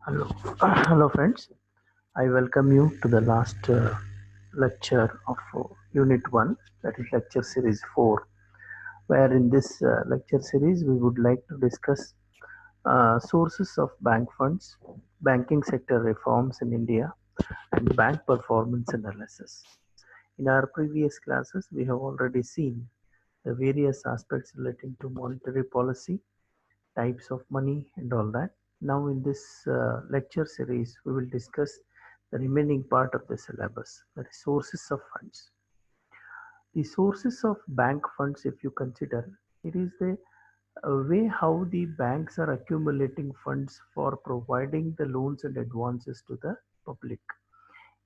Hello, hello friends. I welcome you to the last lecture of Unit 1, that is lecture series 4, where in this lecture series we would like to discuss sources of bank funds, banking sector reforms in India, and bank performance analysis. In our previous classes, we have already seen the various aspects relating to monetary policy, types of money and all that. Now in this lecture series, we will discuss the remaining part of the syllabus, the sources of funds. The sources of bank funds, if you consider, it is the way how the banks are accumulating funds for providing the loans and advances to the public.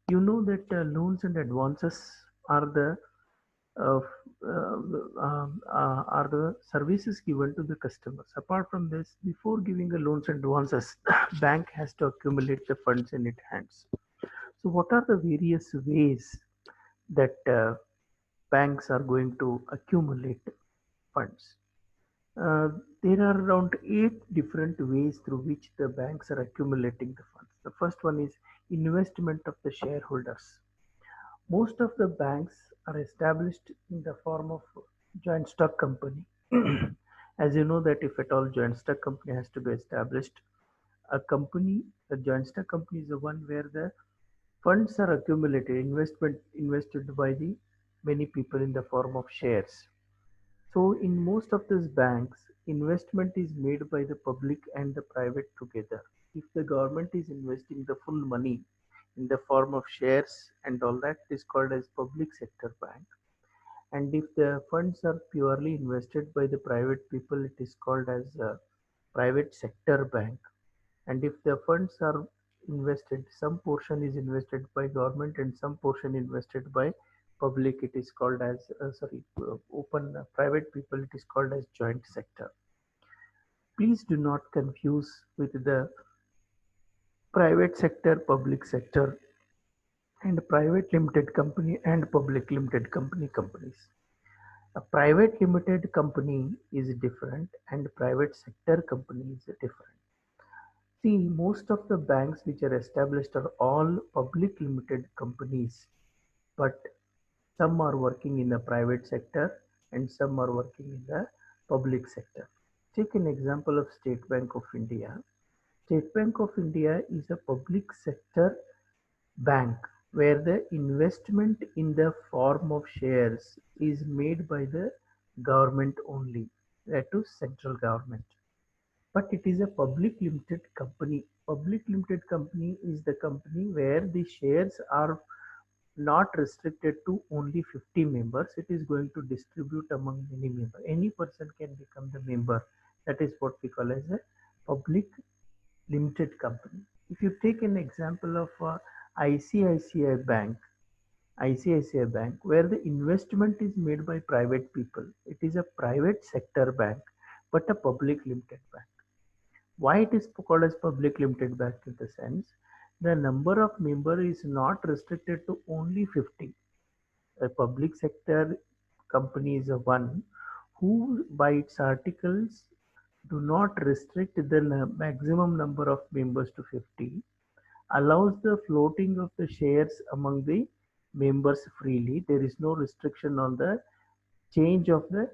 You know that loans and advances are the uh, are the services given to the customers. Apart from this, before giving a loans and advances, bank has to accumulate the funds in its hands. So, what are the various ways that banks are going to accumulate funds? Uh, there are around 8 different ways through which the banks are accumulating the funds. The first one is investment of the shareholders. Most of the banks are established in the form of joint stock company. As you know that if at all joint stock company has to be established, the joint stock company is the one where the funds are accumulated, investment invested by the many people in the form of shares. So in most of these banks, investment is made by the public and the private together. If the government is investing the full money in the form of shares and all that, it is called as public sector bank. And if the funds are purely invested by the private people, it is called as a private sector bank. And if the funds are invested, some portion is invested by government and some portion invested by public, it is called as open private people, it is called as joint sector. Please do not confuse with the private sector, public sector, and private limited company and public limited company companies. A private limited company is different and private sector company is different. See, most of the banks which are established are all public limited companies, but some are working in the private sector and some are working in the public sector. Take an example of State Bank of India. State Bank of India is a public sector bank where the investment in the form of shares is made by the government only, that is central government. But it is a public limited company. Public limited company is the company where the shares are not restricted to only 50 members. It is going to distribute among many members. Any person can become the member. That is what we call as a public limited company. If you take an example of ICICI Bank, ICICI Bank, where the investment is made by private people, it is a private sector bank, but a public limited bank. Why it is called as public limited bank in the sense the number of member is not restricted to only 50. A public sector company is a one who by its articles do not restrict the maximum number of members to 50, allows the floating of the shares among the members freely. There is no restriction on the change of the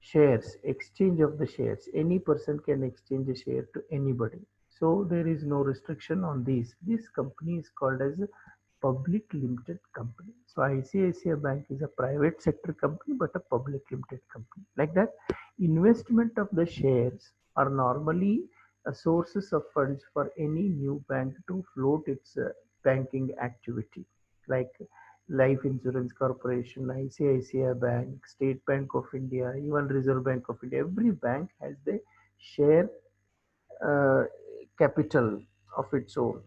shares, exchange of the shares. Any person can exchange a share to anybody. So there is no restriction on these. This company is called as a public limited company. So ICICI Bank is a private sector company but a public limited company. Like that, investment of the shares are normally sources of funds for any new bank to float its banking activity. Like Life Insurance Corporation, ICICI Bank, State Bank of India, even Reserve Bank of India. Every bank has the share uh, capital of its own,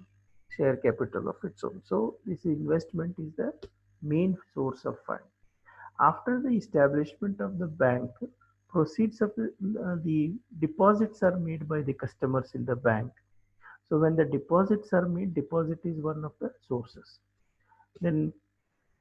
share capital of its own. So this investment is the main source of fund. After the establishment of the bank, proceeds of the deposits are made by the customers in the bank. So when the deposits are made, deposit is one of the sources. Then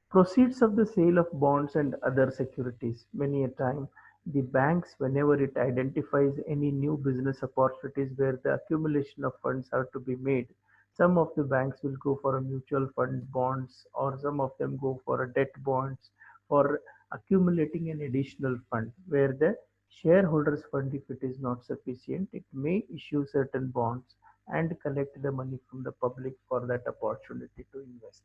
proceeds of the sale of bonds and other securities. Many a time, The banks, whenever it identifies any new business opportunities where the accumulation of funds are to be made, some of the banks will go for a mutual fund bonds, or some of them go for a debt bonds for accumulating an additional fund, where the shareholders fund, if it is not sufficient, it may issue certain bonds and collect the money from the public for that opportunity to invest,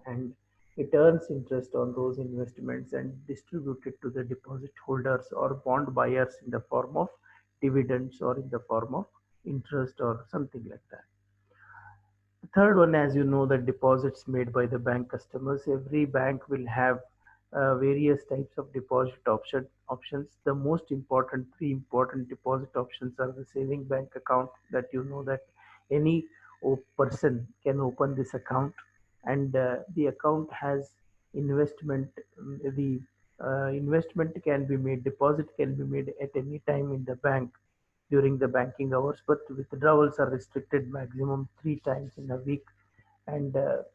and it earns interest on those investments and distribute it to the deposit holders or bond buyers in the form of dividends or in the form of interest or something like that. The third one, as you know, the deposits made by the bank customers. Every bank will have various types of options. The most important, three important deposit options are the saving bank account, that you know that any person can open this account, and the account has investment. The investment can be made, deposit can be made at any time in the bank during the banking hours, but withdrawals are restricted maximum three times in a week. And the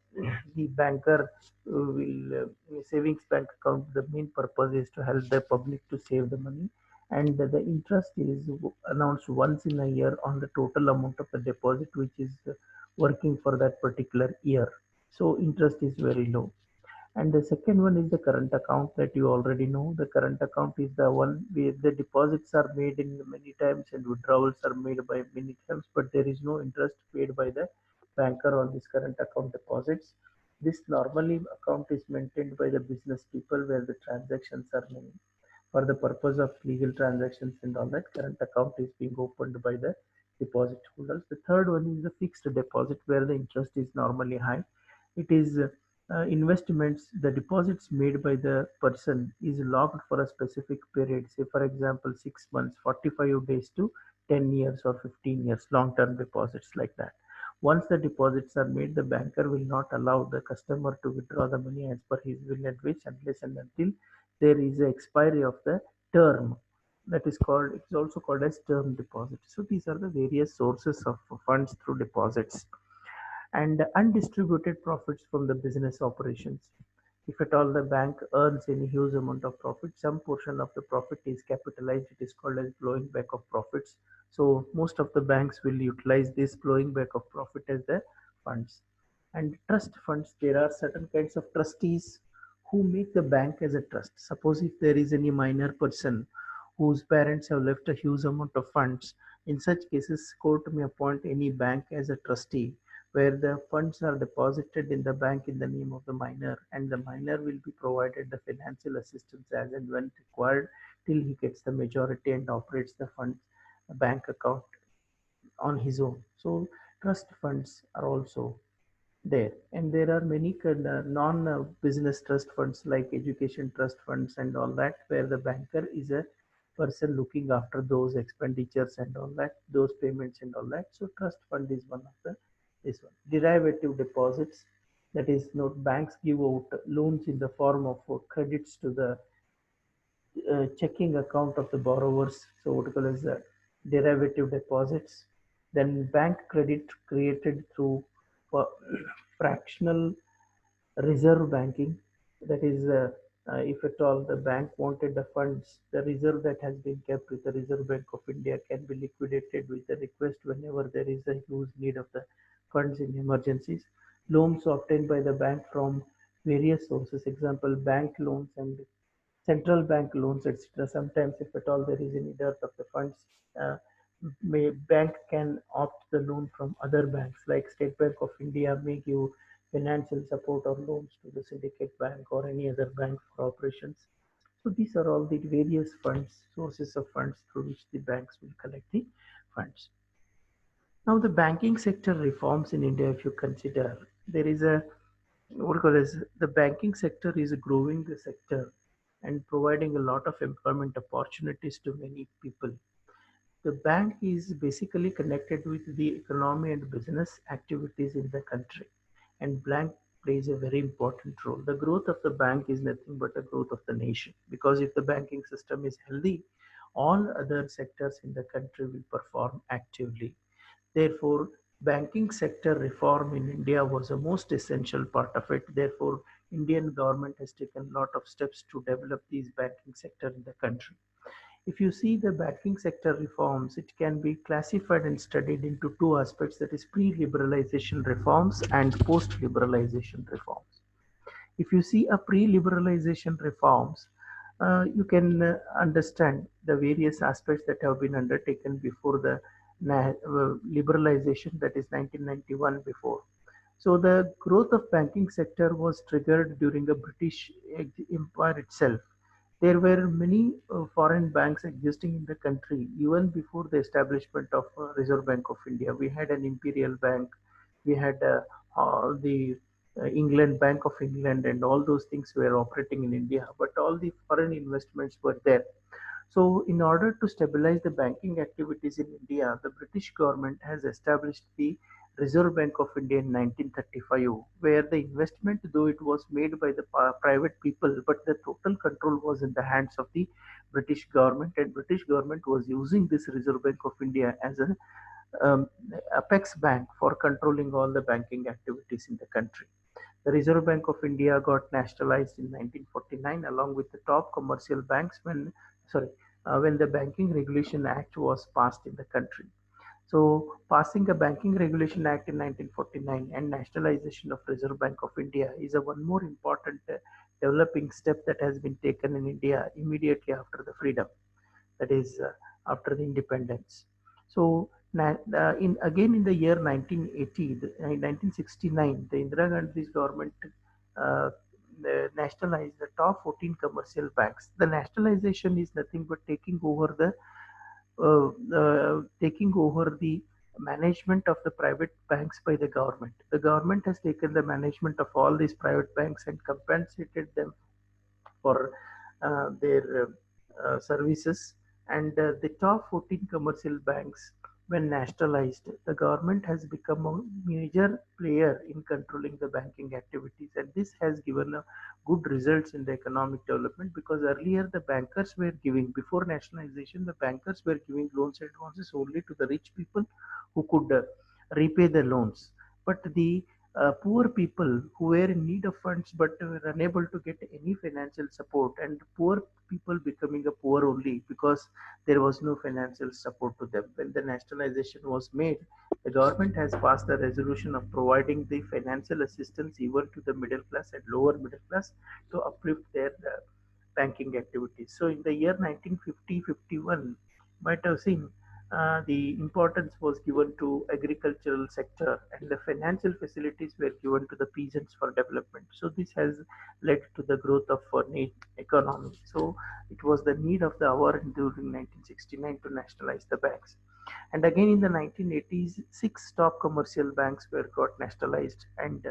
banker will savings bank account. The main purpose is to help the public to save the money, and the interest is announced once in a year on the total amount of the deposit which is working for that particular year. So interest is very low. And the second one is the current account, that you already know. The current account is the one where the deposits are made in many times and withdrawals are made by many times, but there is no interest paid by the banker on this current account deposits. This normally account is maintained by the business people where the transactions are many. For the purpose of legal transactions and all that, current account is being opened by the deposit holders. The third one is the fixed deposit where the interest is normally high. It is investments, the deposits made by the person is locked for a specific period, say for example 6 months, 45 days to 10 years or 15 years, long term deposits like that. Once the deposits are made, the banker will not allow the customer to withdraw the money as per his will and wish, unless and until there is a expiry of the term. That is called, it's also called as term deposit. So these are the various sources of funds through deposits. And undistributed profits from the business operations. If at all the bank earns any huge amount of profit, some portion of the profit is capitalized. It is called as blowing back of profits. So most of the banks will utilize this blowing back of profit as the funds. And trust funds, there are certain kinds of trustees who make the bank as a trust. Suppose if there is any minor person whose parents have left a huge amount of funds, in such cases, court may appoint any bank as a trustee where the funds are deposited in the bank in the name of the minor, and the minor will be provided the financial assistance as and when required till he gets the majority and operates the funds bank account on his own. So trust funds are also there, and there are many kind of non-business trust funds like education trust funds and all that, where the banker is a person looking after those expenditures and all that, those payments and all that. So trust fund is one of the, this one. Derivative deposits, that is, not banks give out loans in the form of credits to the checking account of the borrowers. So what we call as derivative deposits. Then bank credit created through uh, fractional reserve banking. That is, if at all the bank wanted the funds, the reserve that has been kept with the Reserve Bank of India can be liquidated with the request whenever there is a huge need of the funds in emergencies. Loans obtained by the bank from various sources, example bank loans and central bank loans, etc. Sometimes, if at all there is any dearth of the funds, uh, bank can opt the loan from other banks, like State Bank of India may give financial support or loans to the syndicate bank or any other bank for operations. So these are all the various funds, sources of funds through which the banks will collect the funds. Now, the banking sector reforms in India, if you consider, there is a, what you call as, the banking sector is a growing sector and providing a lot of employment opportunities to many people. The bank is basically connected with the economy and business activities in the country, and bank plays a very important role. The growth of the bank is nothing but a growth of the nation, because if the banking system is healthy, all other sectors in the country will perform actively. Therefore, Banking sector reform in India was a most essential part of it. Therefore, Indian government has taken a lot of steps to develop these banking sector in the country. If you see the banking sector reforms, it can be classified and studied into two aspects, that is pre-liberalization reforms and post-liberalization reforms. If you see a pre-liberalization reforms, you can understand the various aspects that have been undertaken before the liberalization, that is 1991 before. So the growth of banking sector was triggered during the British Empire itself. There were many foreign banks existing in the country even before the establishment of Reserve Bank of India. We had an Imperial Bank, we had the England Bank of England, and all those things were operating in India. But all the foreign investments were there. So, in order to stabilize the banking activities in India, the British government has established the Reserve Bank of India in 1935, where the investment, though it was made by the private people, but the total control was in the hands of the British government, and British government was using this Reserve Bank of India as a um, apex bank for controlling all the banking activities in the country. The Reserve Bank of India got nationalized in 1949 along with the top commercial banks sorry, when the Banking Regulation Act was passed in the country. So, passing a Banking Regulation Act in 1949 and nationalization of Reserve Bank of India is a one more important developing step that has been taken in India immediately after the freedom, that is after the independence. So in the year 1980, 1969, the Indira Gandhi's government uh, nationalized the top 14 commercial banks. The nationalization is nothing but taking over the management of the private banks by the government. The government has taken the management of all these private banks and compensated them for their services. And the top 14 commercial banks, when nationalized, the government has become a major player in controlling the banking activities. And this has given a good results in the economic development, because earlier the bankers were giving, before nationalization, the bankers were giving loans and advances only to the rich people who could repay the loans. But the poor people who were in need of funds but were unable to get any financial support, and poor people becoming a poor only because there was no financial support to them. When the nationalization was made, the government has passed the resolution of providing the financial assistance even to the middle class and lower middle class to uplift their banking activities. So in the year 1950-51, might have seen the importance was given to agricultural sector, and the financial facilities were given to the peasants for development. So this has led to the growth of economy. So it was the need of the hour during 1969 to nationalize the banks. And again in the 1980s, six top commercial banks were got nationalized, and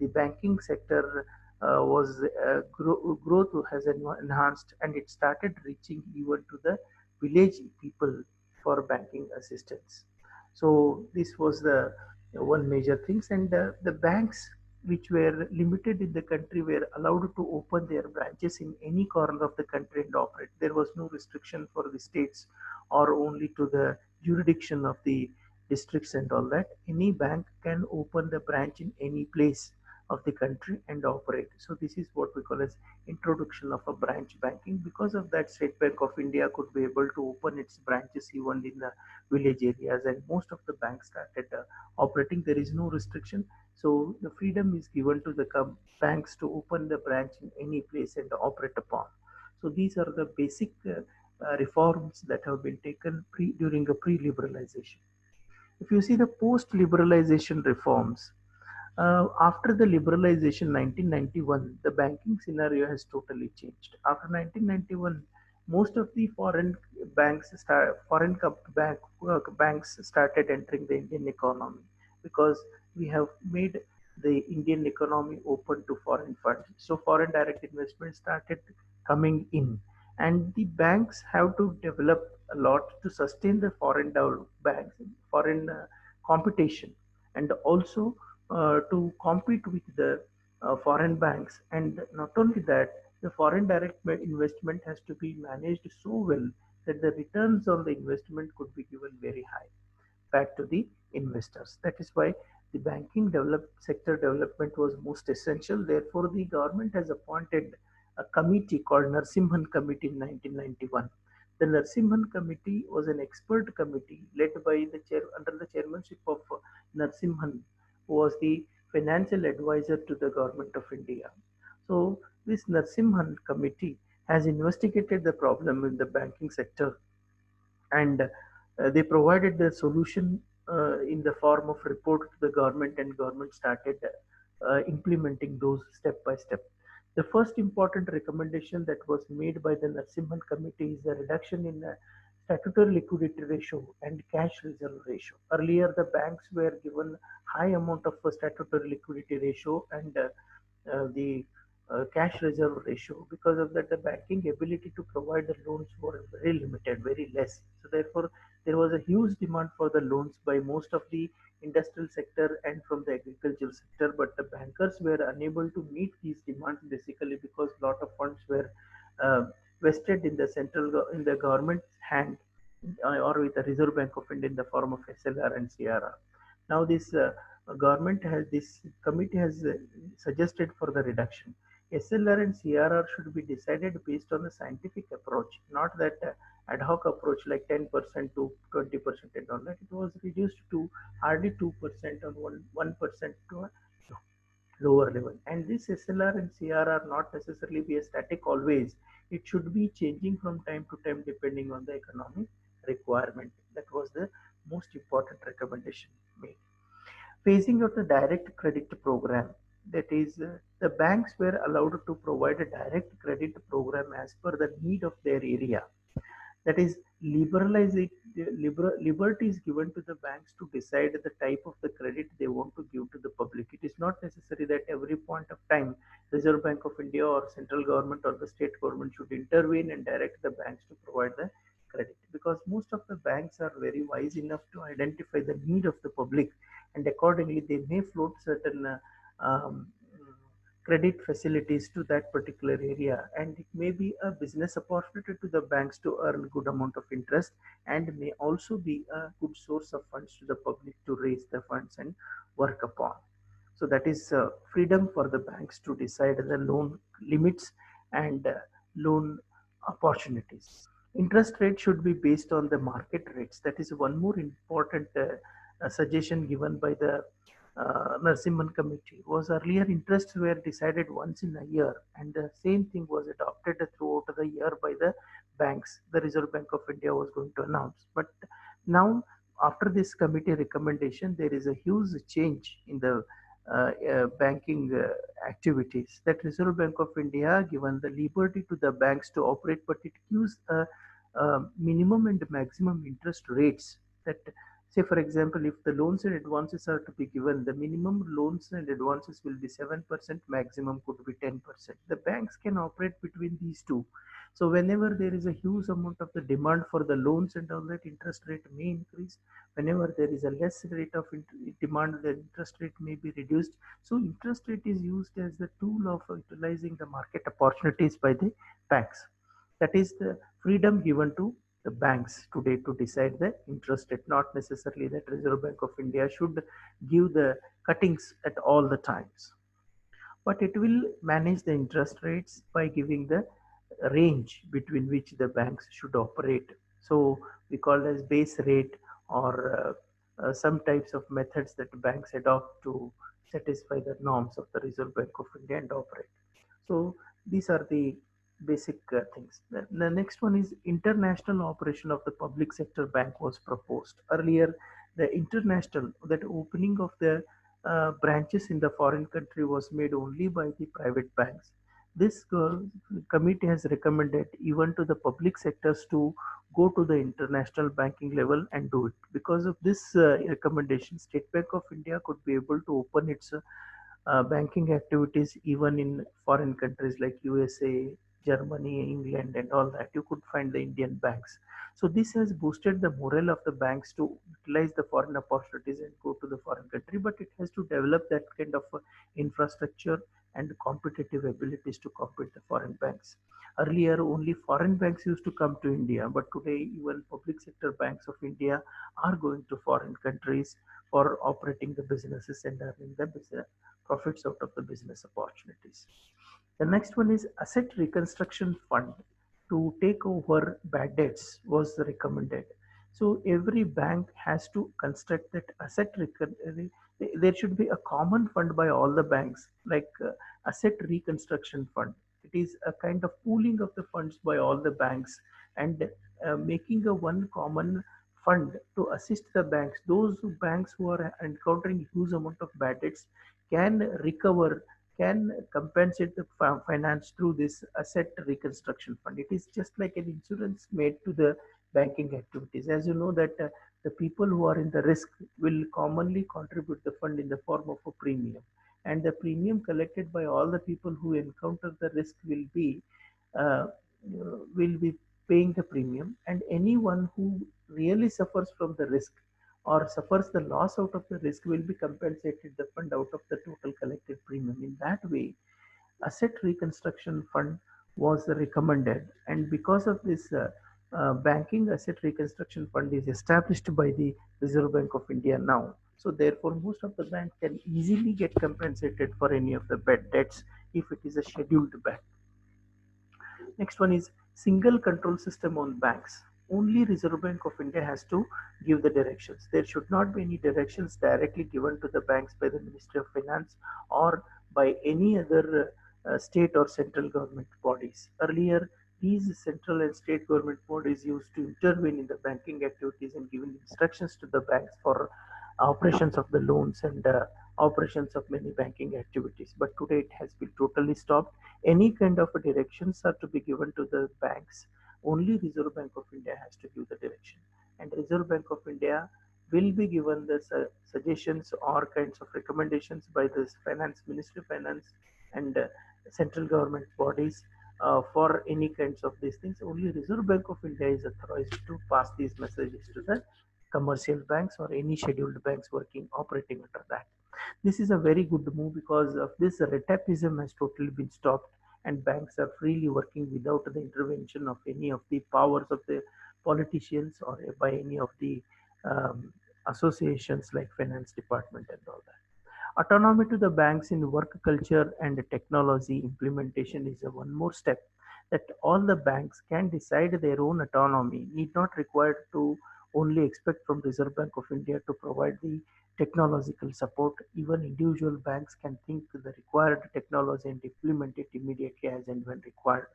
the banking sector was growth has enhanced, and it started reaching even to the village people for banking assistance. So this was the one major things, and the banks which were limited in the country were allowed to open their branches in any corner of the country and operate. There was no restriction for the states or only to the jurisdiction of the districts and all that. Any bank can open the branch in any place of the country and operate. So this is what we call as introduction of a branch banking. Because of that, State Bank of India could be able to open its branches even in the village areas, and most of the banks started operating. There is no restriction, so the freedom is given to the banks to open the branch in any place and operate upon. So these are the basic reforms that have been taken during a pre-liberalization. If you see the post-liberalization reforms, after the liberalization 1991, the banking scenario has totally changed. After 1991, most of the banks started entering the Indian economy, because we have made the Indian economy open to foreign funds. So foreign direct investment started coming in, and the banks have to develop a lot to sustain the foreign competition, and also to compete with the foreign banks. And not only that, the foreign direct investment has to be managed so well that the returns on the investment could be given very high back to the investors. That is why the banking sector development was most essential. Therefore, the government has appointed a committee called Narsimhan Committee in 1991. The Narsimhan Committee was an expert committee led by the chair under the chairmanship of Narsimhan, who was the financial advisor to the government of India. So this Narsimhan Committee has investigated the problem in the banking sector, and they provided the solution in the form of report to the government, and government started implementing those step by step. The first important recommendation that was made by the Narsimhan Committee is a reduction in statutory liquidity ratio and cash reserve ratio. Earlier, the banks were given high amount of statutory liquidity ratio and the cash reserve ratio. Because of that, the banking ability to provide the loans were very limited, very less. So therefore, there was a huge demand for the loans by most of the industrial sector and from the agricultural sector, but the bankers were unable to meet these demands basically because a lot of funds were uh, vested in the in the government's hand or with the Reserve Bank of India in the form of SLR and CRR. Now this government has this committee has suggested for the reduction. SLR and CRR should be decided based on a scientific approach, not that ad hoc approach like 10% to 20% and all that. It was reduced to hardly 2% or 1% to a lower level. And this SLR and CRR not necessarily be a static always. It should be changing from time to time depending on the economic requirement. That was the most important recommendation made. Phasing out the direct credit program, that is, the banks were allowed to provide a direct credit program as per the need of their area. That is, liberty is given to the banks to decide the type of the credit they want to give to the public. It is not necessary that every point of time Reserve Bank of India or central government or the state government should intervene and direct the banks to provide the credit, because most of the banks are very wise enough to identify the need of the public, and accordingly they may float certain um, credit facilities to that particular area, and it may be a business opportunity to the banks to earn good amount of interest, and may also be a good source of funds to the public to raise the funds and work upon. So that is freedom for the banks to decide the loan limits and loan opportunities. Interest rate should be based on the market rates. That is one more important suggestion given by the Narsimhan Committee. Was earlier interests were decided once in a year, and the same thing was adopted throughout the year by the banks. The Reserve Bank of India was going to announce, but now after this committee recommendation, there is a huge change in the banking activities. That Reserve Bank of India given the liberty to the banks to operate, but it gives a minimum and maximum interest rates. That, say for example, if the loans and advances are to be given, the minimum loans and advances will be 7%, maximum could be 10%. The banks can operate between these two. So whenever there is a huge amount of the demand for the loans and all that, interest rate may increase. Whenever there is a less rate of demand, the interest rate may be reduced. So interest rate is used as the tool of utilizing the market opportunities by the banks. That is the freedom given to the banks today to decide the interest rate, not necessarily that Reserve Bank of India should give the cuttings at all the times, but it will manage the interest rates by giving the range between which the banks should operate. So we call as base rate, or some types of methods that banks adopt to satisfy the norms of the Reserve Bank of India and operate. So these are the basic things. The next one is international operation of the public sector bank was proposed. Earlier, the international, that opening of the branches in the foreign country was made only by the private banks. This committee has recommended even to the public sectors to go to the international banking level and do it. Because of this recommendation, State Bank of India could be able to open its banking activities even in foreign countries like USA, Germany, England, and all that. You could find the Indian banks. So this has boosted the morale of the banks to utilize the foreign opportunities and go to the foreign country, but it has to develop that kind of infrastructure and competitive abilities to compete the foreign banks. Earlier, only foreign banks used to come to India, but today even public sector banks of India are going to foreign countries for operating the businesses and earning the business profits out of the business opportunities. The next one is asset reconstruction fund to take over bad debts was recommended. So every bank has to construct that there should be a common fund by all the banks, like asset reconstruction fund. It is a kind of pooling of the funds by all the banks and making a one common fund to assist the banks. Those banks who are encountering huge amount of bad debts can recover, can compensate the finance through this asset reconstruction fund. It is just like an insurance made to the banking activities. As you know that the people who are in the risk will commonly contribute the fund in the form of a premium, and the premium collected by all the people who encounter the risk uh, will be paying the premium, and anyone who really suffers from the risk or suffers the loss out of the risk will be compensated the fund out of the total collected premium. In that way, asset reconstruction fund was recommended, and because of this, banking asset reconstruction fund is established by the Reserve Bank of India now. So therefore, most of the banks can easily get compensated for any of the bad debts if it is a scheduled bank. Next one is single control system on banks. Only Reserve Bank of India has to give the directions. There should not be any directions directly given to the banks by the Ministry of Finance or by any other state or central government bodies. Earlier, these central and state government bodies used to intervene in the banking activities and giving instructions to the banks for operations of the loans and operations of many banking activities. But today it has been totally stopped. Any kind of directions are to be given to the banks. Only Reserve Bank of India has to give the direction, and Reserve Bank of India will be given the suggestions or kinds of recommendations by the finance ministry of finance and central government bodies for any kinds of these things. Only Reserve Bank of India is authorized to pass these messages to the commercial banks or any scheduled banks working operating under that. This is a very good move. Because of this, retapism has totally been stopped, and banks are freely working without the intervention of any of the powers of the politicians or by any of the um, associations like finance department and all that. Autonomy to the banks in work culture and technology implementation is a one more step, that all the banks can decide their own autonomy, need not require to only expect from Reserve Bank of India to provide the technological support. Even individual banks can think the required technology and implement it immediately as and when required.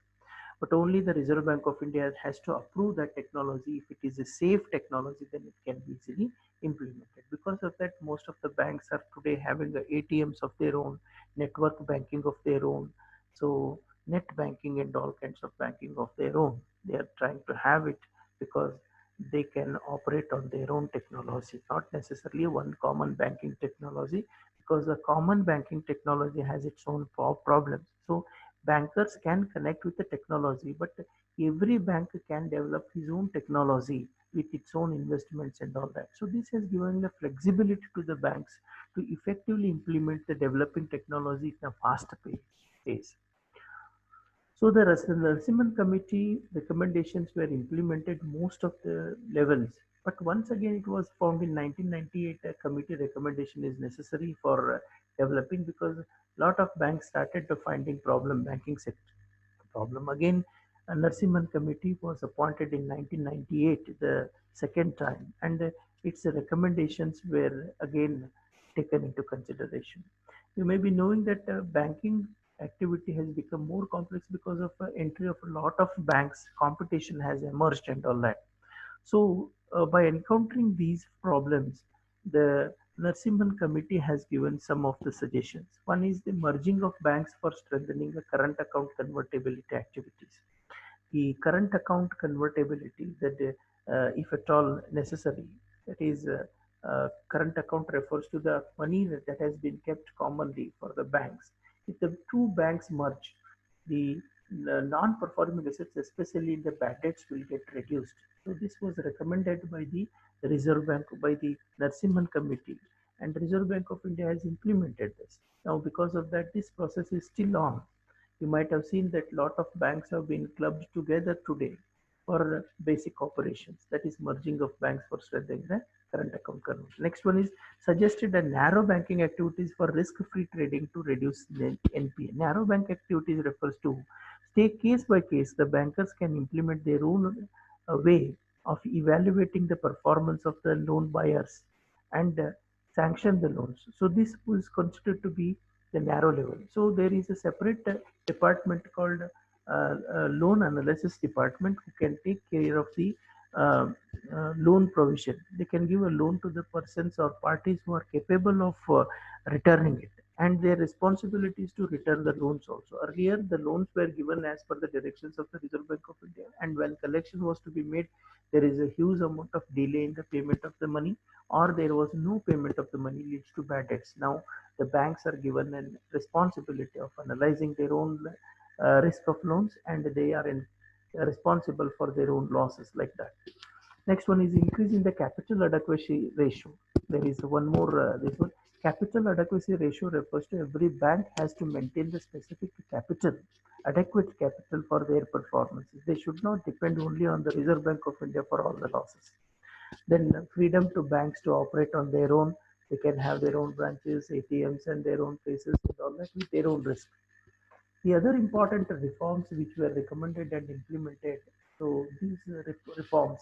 But only the Reserve Bank of India has to approve that technology. If it is a safe technology, then it can be easily implemented. Because of that, most of the banks are today having the ATMs of their own, network banking of their own, so net banking and all kinds of banking of their own. They are trying to have it because they can operate on their own technology, not necessarily one common banking technology, because the common banking technology has its own problems. So bankers can connect with the technology, but every bank can develop his own technology with its own investments and all that. So this has given the flexibility to the banks to effectively implement the developing technology in a fast pace. So the Narasimhan Committee recommendations were implemented most of the levels. But once again, it was found in 1998 a committee recommendation is necessary for developing, because a lot of banks started to finding problem banking sector problem. Again, a Narasimhan Committee was appointed in 1998, the second time, and its recommendations were again taken into consideration. You may be knowing that banking activity has become more complex because of entry of a lot of banks. Competition has emerged and all that. So, by encountering these problems, the Narasimhan Committee has given some of the suggestions. One is the merging of banks for strengthening the current account convertibility activities. The current account convertibility, that if at all necessary, that is, current account refers to the money that has been kept commonly for the banks. If the two banks merge, the non-performing assets, especially in the bad debts, will get reduced. So this was recommended by the Reserve Bank, by the Narasimhan Committee, and Reserve Bank of India has implemented this. Now, because of that, this process is still on. You might have seen that lot of banks have been clubbed together today for basic operations, that is merging of banks for strengthening the current account conversion. Next one is suggested a narrow banking activities for risk-free trading to reduce the NPA. Narrow bank activities refers to take case by case. The bankers can implement their own way of evaluating the performance of the loan buyers and sanction the loans. So this is considered to be the narrow level. So there is a separate department called loan analysis department who can take care of the uh, loan provision. They can give a loan to the persons or parties who are capable of returning it. And their responsibility is to return the loans also. Earlier, the loans were given as per the directions of the Reserve Bank of India, and when collection was to be made, there is a huge amount of delay in the payment of the money, or there was no payment of the money, leads to bad debts. Now, the banks are given a responsibility of analyzing their own risk of loans, and they are responsible for their own losses like that. Next one is increasing the capital adequacy ratio. There is one more, this one. Capital adequacy ratio refers to every bank has to maintain the specific capital, adequate capital for their performances. They should not depend only on the Reserve Bank of India for all the losses. Then freedom to banks to operate on their own. They can have their own branches, ATMs, and their own places and all that with their own risk. The other important reforms which were recommended and implemented, so these reforms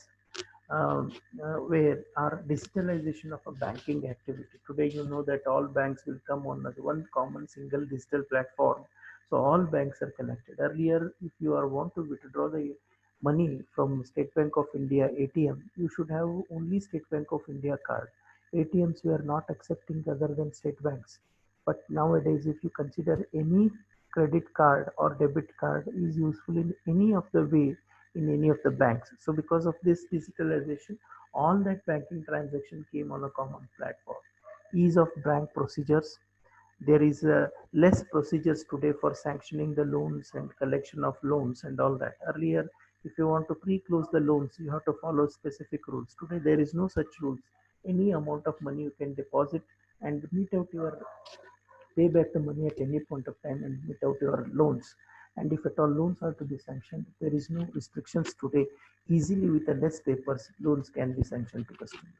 where are digitalization of a banking activity. Today, you know that all banks will come on as one common single digital platform. So all banks are connected. Earlier, if you are want to withdraw the money from State Bank of India ATM, you should have only State Bank of India card. ATMs were not accepting other than state banks. But nowadays, if you consider any credit card or debit card is useful in any of the way in any of the banks. So because of this digitalization, all that banking transaction came on a common platform. Ease of bank procedures. There is less procedures today for sanctioning the loans and collection of loans and all that. Earlier, if you want to pre-close the loans, you have to follow specific rules. Today, there is no such rules. Any amount of money you can deposit and meet out your pay back the money at any point of time and meet out your loans. And if at all loans are to be sanctioned, there is no restrictions today. Easily with a less papers, loans can be sanctioned to customers.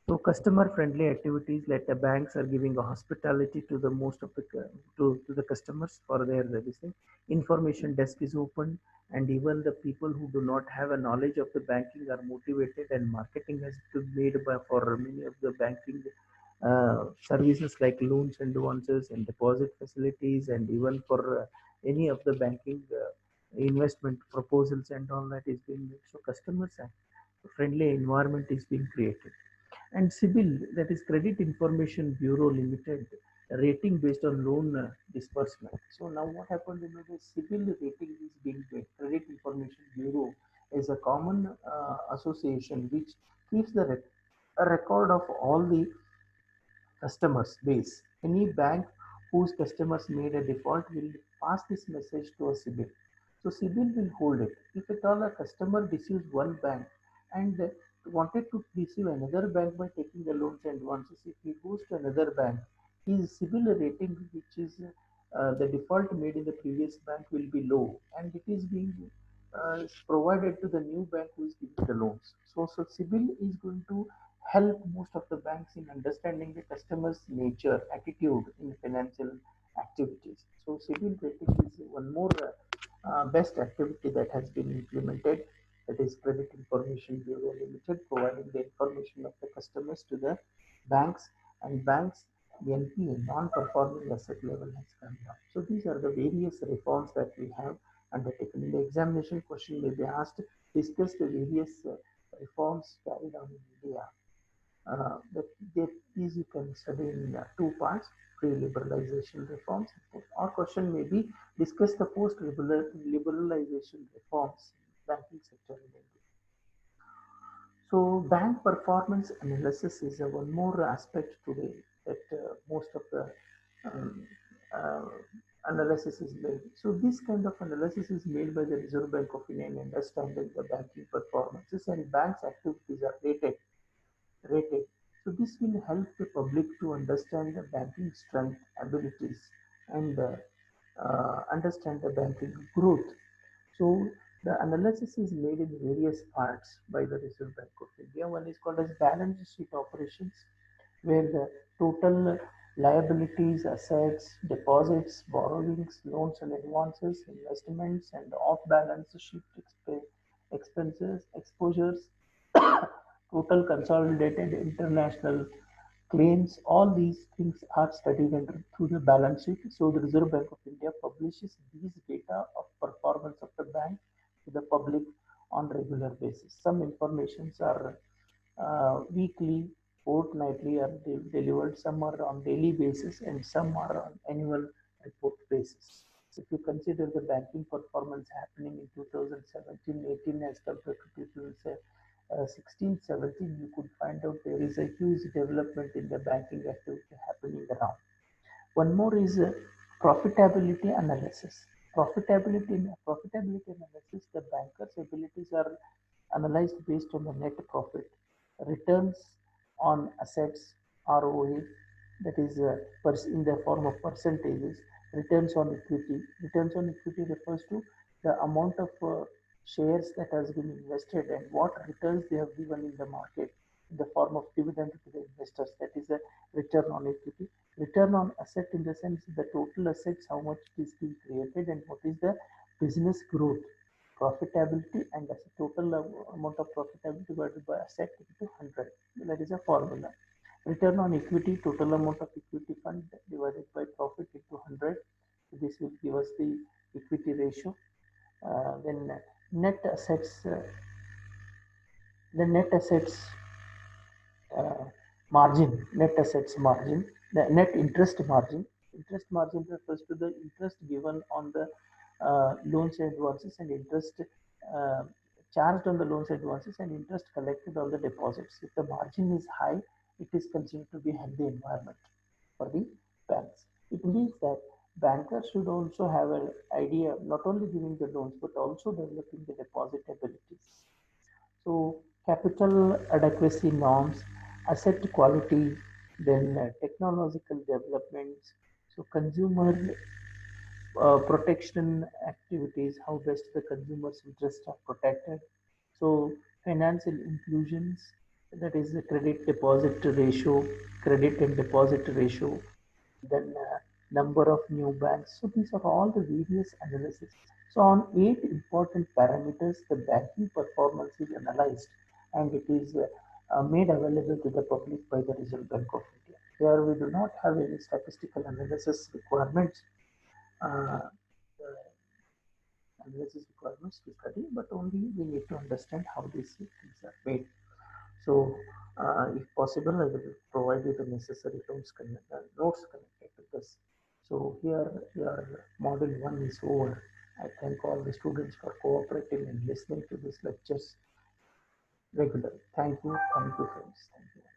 So customer-friendly activities like the banks are giving a hospitality to the most of the to the customers for their servicing. Information desk is open, and even the people who do not have a knowledge of the banking are motivated, and marketing has been made by for many of the banking services like loans and advances and deposit facilities, and even for any of the banking investment proposals and all that is being made. So customers friendly environment is being created. And CIBIL, that is Credit Information Bureau Limited, rating based on loan disbursement. So now what happened, the CIBIL rating is being made. Credit Information Bureau is a common association which keeps a record of all the customers base. Any bank whose customers made a default will pass this message to a CIBIL. So CIBIL will hold it. If at all a customer deceives one bank and wanted to deceive another bank by taking the loans and advances, if he goes to another bank, his CIBIL rating, which is the default made in the previous bank, will be low, and it is being provided to the new bank who is giving the loans. So CIBIL is going to help most of the banks in understanding the customer's nature, attitude in financial activities. So CIBIL rating is one more best activity that has been implemented. That is Credit Information Bureau Limited, providing the information of the customers to the banks, and banks the NPA non-performing asset level has come down. So these are the various reforms that we have undertaken. In the examination question may be asked, discuss the various reforms carried on in India. That these you can study in two parts: pre-liberalization reforms, or question may be discuss the post-liberalization reforms in banking sector in India. So bank performance analysis is one more aspect today that most of the um, uh, analysis is made. So this kind of analysis is made by the Reserve Bank of India in understanding the banking performances, and banks' activities are rated. So this will help the public to understand the banking strength, abilities, and understand the banking growth. So The analysis is made in various parts by the Reserve Bank of India. One is called as balance sheet operations, where the total liabilities, assets, deposits, borrowings, loans and advances, investments, and off-balance sheet expenses, exposures, total consolidated international claims, all these things are studied under through the balance sheet. So the Reserve Bank of India publishes these data of performance of the bank to the public on regular basis. Some informations are weekly, fortnightly are delivered, some are on daily basis and some are on annual report basis. If you consider the banking performance happening in 2017-18 as compared to 2016-17, you could find out there is a huge development in the banking activity happening around. One more is profitability analysis. Profitability analysis, the bankers' abilities are analyzed based on the net profit, returns on assets, ROA, that is in the form of percentages, returns on equity. Returns on equity refers to the amount of shares that has been invested and what returns they have given in the market in the form of dividend to the investors. That is a return on equity. Return on asset in the sense the total assets, how much it is being created and what is the business growth. Profitability and as a total amount of profitability divided by asset into 100. That is a formula. Return on equity, total amount of equity fund divided by profit into 100. This will give us the equity ratio. Then net assets, the net assets uh, margin, net assets margin, the net interest margin. Interest margin refers to the interest given on the loans and advances and interest uh, charged on the loans and advances and interest collected on the deposits. If the margin is high, it is considered to be a healthy environment for the banks. It means that bankers should also have an idea not only giving the loans but also developing the deposit abilities. So capital adequacy norms, asset quality, then technological developments. So consumer protection activities, how best the consumer's interests are protected. So financial inclusions, that is the credit deposit ratio, credit and deposit ratio, then number of new banks. So these are all the various analysis. So on 8 important parameters, the banking performance is analyzed and it is made available to the public by the Reserve Bank of India. Here we do not have any statistical analysis requirements, uh, analysis requirements to study, but only we need to understand how these things are made. So, if possible, I will provide you the necessary notes connected to this. So here your module 1 is over. I thank all the students for cooperating and listening to these lectures regularly. Thank you friends. Thank you.